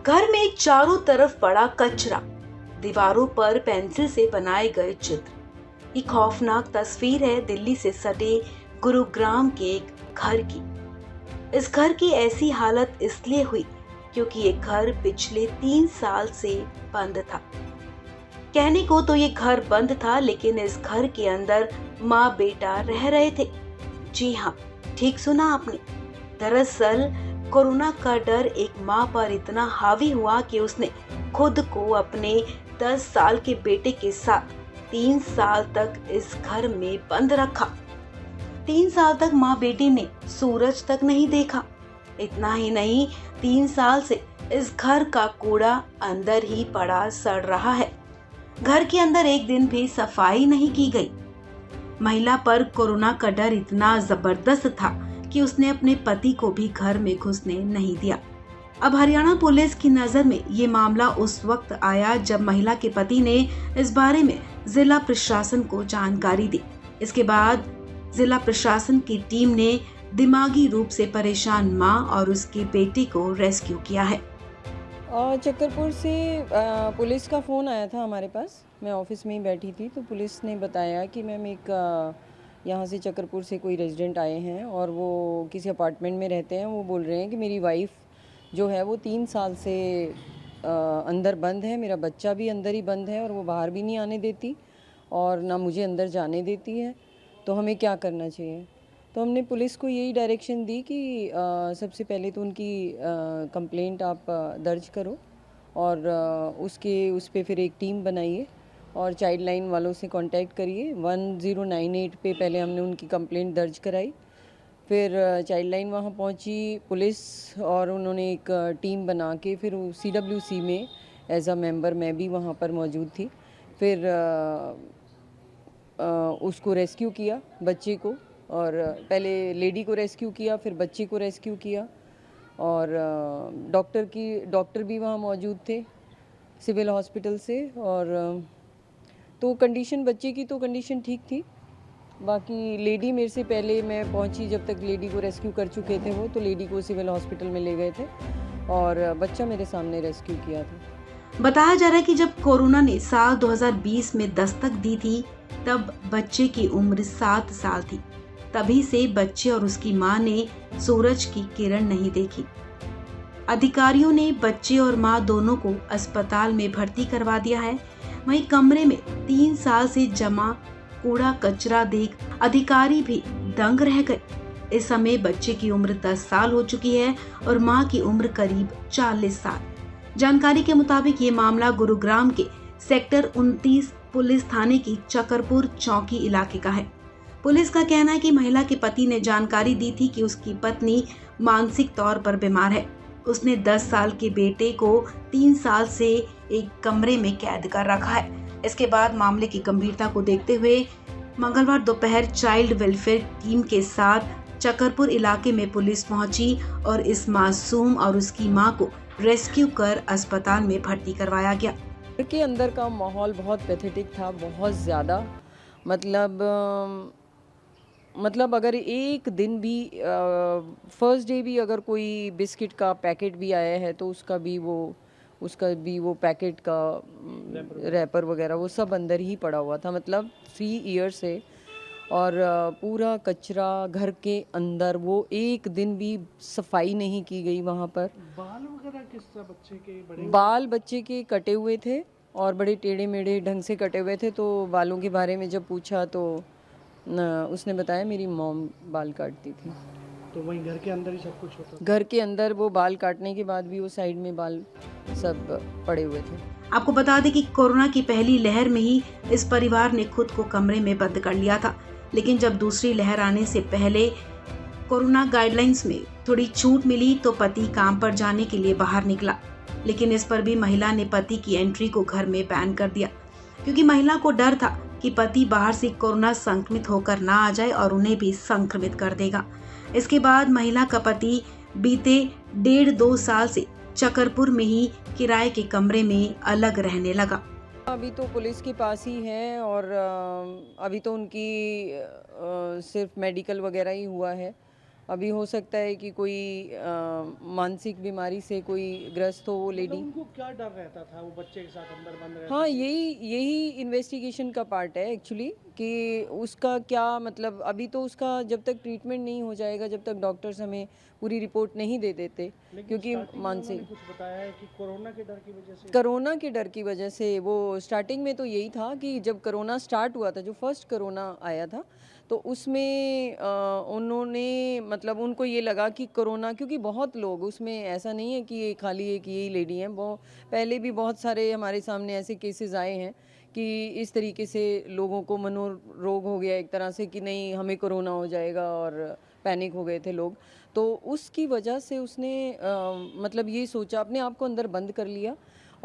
घर में चारों तरफ पड़ा कचरा, दीवारों पर पेंसिल से बनाए गए चित्र। ये खौफनाक तस्वीर है दिल्ली से सटे गुरुग्राम के एक घर की। इस घर की ऐसी हालत इसलिए हुई क्योंकि ये घर पिछले 3 साल से बंद था। कहने को तो ये घर बंद था, लेकिन इस घर के अंदर माँ बेटा रह रहे थे। जी हाँ, ठीक सुना आपने। दरअसल कोरोना का डर एक माँ पर इतना हावी हुआ कि उसने खुद को अपने 10 साल के बेटे के साथ 3 साल तक इस घर में बंद रखा। 3 साल तक माँ बेटी ने सूरज तक नहीं देखा। इतना ही नहीं, 3 साल से इस घर का कूड़ा अंदर ही पड़ा सड़ रहा है। घर के अंदर एक दिन भी सफाई नहीं की गई। महिला पर कोरोना का डर इतना जबरदस्त था कि उसने अपने पति को भी घर में घुसने नहीं दिया। अब हरियाणा पुलिस की नजर में ये मामला उस वक्त आया जब महिला के पति ने इस बारे में जिला प्रशासन को जानकारी दी। इसके बाद जिला प्रशासन की टीम ने दिमागी रूप से परेशान मां और उसके बेटे को रेस्क्यू किया है। चक्करपुर से पुलिस का फ़ोन आया था हमारे पास। मैं ऑफिस में ही बैठी थी तो पुलिस ने बताया कि मैम एक यहाँ से चक्करपुर से कोई रेजिडेंट आए हैं और वो किसी अपार्टमेंट में रहते हैं। वो बोल रहे हैं कि मेरी वाइफ जो है वो 3 साल से अंदर बंद है, मेरा बच्चा भी अंदर ही बंद है और वो बाहर भी नहीं आने देती और ना मुझे अंदर जाने देती है। तो हमें क्या करना चाहिए? तो हमने पुलिस को यही डायरेक्शन दी कि सबसे पहले तो उनकी कंप्लेंट आप दर्ज करो और उस पे फिर एक टीम बनाइए और चाइल्ड लाइन वालों से कांटेक्ट करिए। 1098 पे पहले हमने उनकी कंप्लेंट दर्ज कराई। फिर चाइल्ड लाइन वहाँ पहुँची पुलिस और उन्होंने एक टीम बना के फिर CWC में एज अ मेंबर मैं भी वहाँ पर मौजूद थी। फिर उसको रेस्क्यू किया, बच्चे को, और पहले लेडी को रेस्क्यू किया, फिर बच्चे को रेस्क्यू किया और डॉक्टर भी वहाँ मौजूद थे सिविल हॉस्पिटल से। और तो कंडीशन बच्चे की तो कंडीशन ठीक थी। बाकी लेडी मेरे से पहले मैं पहुँची, जब तक लेडी को रेस्क्यू कर चुके थे वो, तो लेडी को सिविल हॉस्पिटल में ले गए थे और बच्चा मेरे सामने रेस्क्यू किया था। बताया जा रहा है कि जब कोरोना ने साल 2020 में दस्तक दी थी तब बच्चे की उम्र 7 साल थी। तभी से बच्चे और उसकी मां ने सूरज की किरण नहीं देखी। अधिकारियों ने बच्चे और मां दोनों को अस्पताल में भर्ती करवा दिया है। वहीं कमरे में 3 साल से जमा कूड़ा कचरा देख अधिकारी भी दंग रह गए। इस समय बच्चे की उम्र 10 साल हो चुकी है और मां की उम्र करीब 40 साल। जानकारी के मुताबिक ये मामला गुरुग्राम के सेक्टर 29 पुलिस थाने की चक्करपुर चौकी इलाके का है। पुलिस का कहना है कि महिला के पति ने जानकारी दी थी कि उसकी पत्नी मानसिक तौर पर बीमार है। उसने 10 साल के बेटे को 3 साल से एक कमरे में कैद कर रखा है। इसके बाद मामले की गंभीरता को देखते हुए मंगलवार दोपहर चाइल्ड वेलफेयर टीम के साथ चक्करपुर इलाके में पुलिस पहुंची और इस मासूम और उसकी मां को रेस्क्यू कर अस्पताल में भर्ती करवाया गया। घर के अंदर का माहौल बहुत पैथेटिक था, बहुत ज़्यादा। मतलब अगर एक दिन भी फर्स्ट डे भी अगर कोई बिस्किट का पैकेट भी आया है तो उसका भी वो पैकेट का रैपर वगैरह वो सब अंदर ही पड़ा हुआ था। मतलब 3 ईयर से और पूरा कचरा घर के अंदर, वो एक दिन भी सफाई नहीं की गई वहाँ पर। बाल वगैरह किस तरह बच्चे के? बाल बच्चे के कटे हुए थे और बड़े टेढ़े मेढ़े ढंग से कटे हुए थे। तो बालों के बारे में जब पूछा तो उसने बताया मेरी मॉम बाल काटती थी। तो वहीं घर के अंदर ही सब कुछ होता था? घर के अंदर वो बाल काटने के बाद भी वो साइड में बाल सब पड़े हुए थे। आपको बता दें कि कोरोना की पहली लहर में ही इस परिवार ने खुद को कमरे में बंद कर लिया था, लेकिन जब दूसरी लहर आने से पहले कोरोना गाइडलाइंस में थोड़ी छूट मिली तो पति काम पर जाने के लिए बाहर निकला। लेकिन इस पर भी महिला ने पति की एंट्री को घर में बैन कर दिया, क्योंकि महिला को डर था कि पति बाहर से कोरोना संक्रमित होकर ना आ जाए और उन्हें भी संक्रमित कर देगा। इसके बाद महिला का पति बीते 1.5-2 साल से चक्करपुर में ही किराए के कमरे में अलग रहने लगा। अभी तो पुलिस के पास ही है और अभी तो उनकी सिर्फ मेडिकल वगैरह ही हुआ है अभी हो सकता है कि कोई मानसिक बीमारी से कोई ग्रस्त हो वो लेडी। उनको क्या डर रहता था वो बच्चे के साथ अंदर बंद रहते हाँ, थे? यही इन्वेस्टिगेशन का पार्ट है एक्चुअली, कि उसका क्या मतलब, अभी तो उसका जब तक ट्रीटमेंट नहीं हो जाएगा, जब तक डॉक्टर्स हमें पूरी रिपोर्ट नहीं दे देते, लेकिन क्योंकि स्टार्टिंग में मानसिक उन्होंने कुछ बताया है कि कोरोना के डर की वजह से कोरोना के डर की वजह से, वो स्टार्टिंग में तो यही था कि जब कोरोना स्टार्ट हुआ था, जो फर्स्ट कोरोना आया था, तो उसमें उन्होंने मतलब उनको ये लगा कि कोरोना, क्योंकि बहुत लोग उसमें, ऐसा नहीं है कि ये खाली एक यही लेडी हैं, वो पहले भी बहुत सारे हमारे सामने ऐसे केसेस आए हैं कि इस तरीके से लोगों को मनोरोग हो गया एक तरह से कि नहीं हमें कोरोना हो जाएगा, और पैनिक हो गए थे लोग। तो उसकी वजह से उसने मतलब ये सोचा, अपने आप को अंदर बंद कर लिया,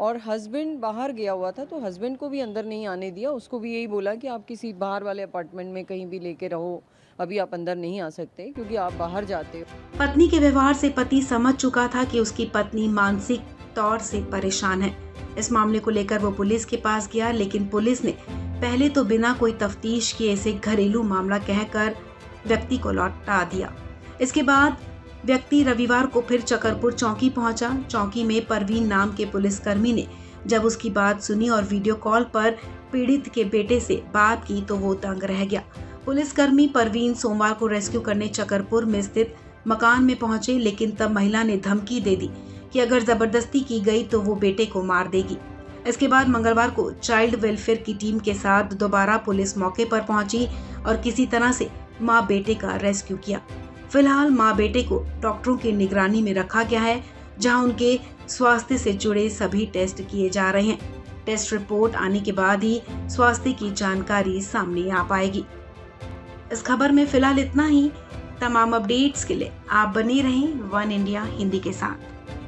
और हस्बैंड बाहर गया हुआ था तो हस्बैंड को भी अंदर नहीं आने दिया, उसको भी यही बोला कि आप किसी बाहर वाले अपार्टमेंट में कहीं भी लेके रहो, अभी आप अंदर नहीं आ सकते क्योंकि आप बाहर जाते हो। पत्नी के व्यवहार से पति समझ चुका था कि उसकी पत्नी मानसिक तौर से परेशान है। इस मामले को लेकर वो पुलिस के पास गया, लेकिन पुलिस ने पहले तो बिना कोई तफ्तीश किए इसे घरेलू मामला कहकर व्यक्ति को लौटा दिया। इसके बाद व्यक्ति रविवार को फिर चकरपुर चौकी पहुंचा। चौकी में परवीन नाम के पुलिसकर्मी ने जब उसकी बात सुनी और वीडियो कॉल पर पीड़ित के बेटे से बात की तो वो दंग रह गया। पुलिसकर्मी परवीन सोमवार को रेस्क्यू करने चकरपुर में स्थित मकान में पहुंचे, लेकिन तब महिला ने धमकी दे दी कि अगर जबरदस्ती की गई तो वो बेटे को मार देगी। इसके बाद मंगलवार को चाइल्ड वेलफेयर की टीम के साथ दोबारा पुलिस मौके पर पहुंची और किसी तरह से मां बेटे का रेस्क्यू किया। फिलहाल मां बेटे को डॉक्टरों की निगरानी में रखा गया है, जहां उनके स्वास्थ्य से जुड़े सभी टेस्ट किए जा रहे हैं। टेस्ट रिपोर्ट आने के बाद ही स्वास्थ्य की जानकारी सामने आ पाएगी। इस खबर में फिलहाल इतना ही। तमाम अपडेट्स के लिए आप बने रहें वन इंडिया हिंदी के साथ।